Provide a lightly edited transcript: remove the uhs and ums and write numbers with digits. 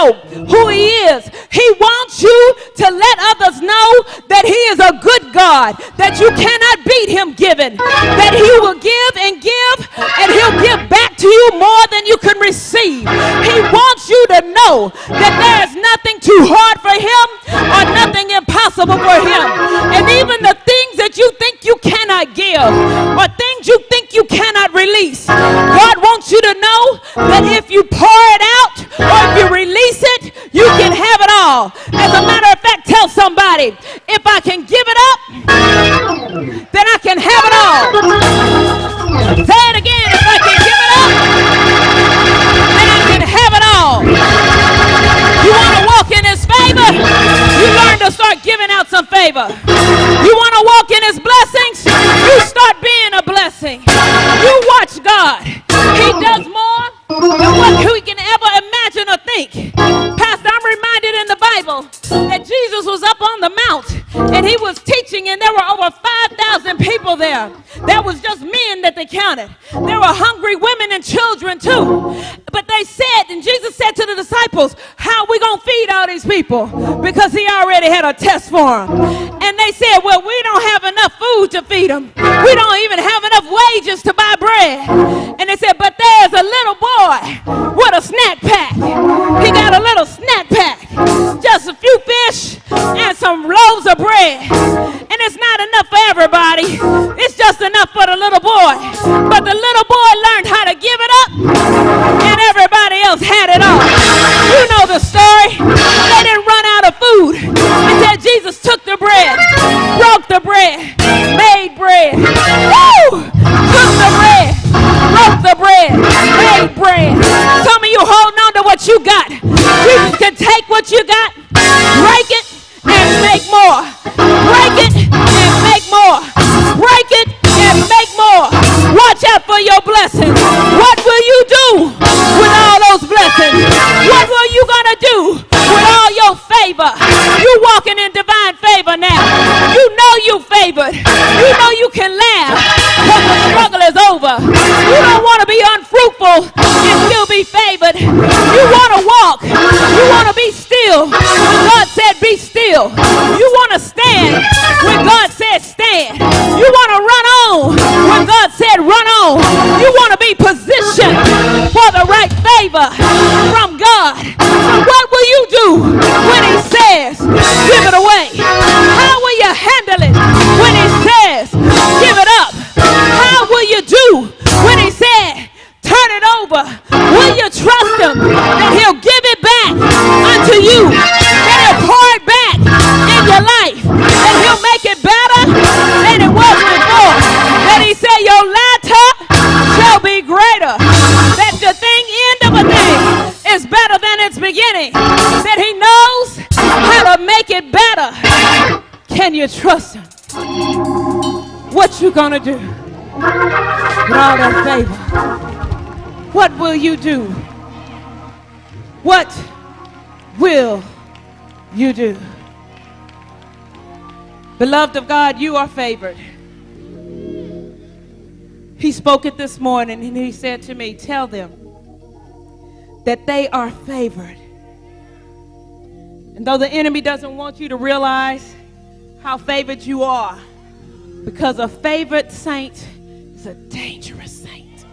know who he is. He wants you to let others know that he is a good God, that you cannot beat him giving, that he will give, and he'll give back to you more than you can receive. He wants you to know that there is nothing too hard for him or nothing impossible for him. And even the things that you think you cannot give or things you think you cannot release, God wants you to know that if you pour it out or if you release it, you can have it all. As a matter of fact, tell somebody, if I can give it up, then I can have it all. Say it again, if I can give it up, then I can have it all. You want to walk in his favor? You learn to start giving out some favor. You want to walk in his blessings? You start being a blessing. You watch God. He does more than what we can ever imagine or think. Pastor, I'm reminded in the Bible that Jesus was up on the mount and he was teaching, and there were over 5,000 people there. That was just men that they counted. There were hungry women and children too. But they said, and Jesus said to the disciples, how are we going to feed all these people? Because he already had a test for them. And they said, well, we don't have enough food to feed them. We don't even have enough wages to buy bread. And they said, but there's a little boy with a snack pack. He got a little snack pack. Just a few fish and some loaves of bread. And it's not enough for everybody. It's just enough for the little boy. But the little boy learned how to give it up, and everybody else had it all. You know the story. They didn't run out of food until Jesus took the bread, broke the bread, made bread. Woo! Took the bread, broke the bread, made bread. Some of you holding on to what you got. Jesus can take what you got, break it, and make more. Break it and make more. Break it and make more. Watch out for your blessings. What will you do with all those blessings? What were you gonna do with all your favor? You walking in divine favor now. You know you favored. You know you can laugh because the struggle is over. You don't want to be unfruitful and still be favored. You want to walk. You want to be still when God said be still. You want to stand when God said stand. You want to run on when God said run on. You want to be positioned for the right favor from God. So what will you do when he says give it away? How will you handle it when he says give it up? How will you do when he said turn it over? Will you trust him that he'll give it back unto you, that he'll pour it back in your life, that he'll make it better than it was before, that he said your latter shall be greater, that the end of a thing is better than its beginning, that he knows how to make it better? Can you trust him? What you gonna do with all that favor? What will you do? What will you do? Beloved of God, you are favored. He spoke it this morning and he said to me, tell them that they are favored. And though the enemy doesn't want you to realize how favored you are, because a favored saint is a dangerous saint.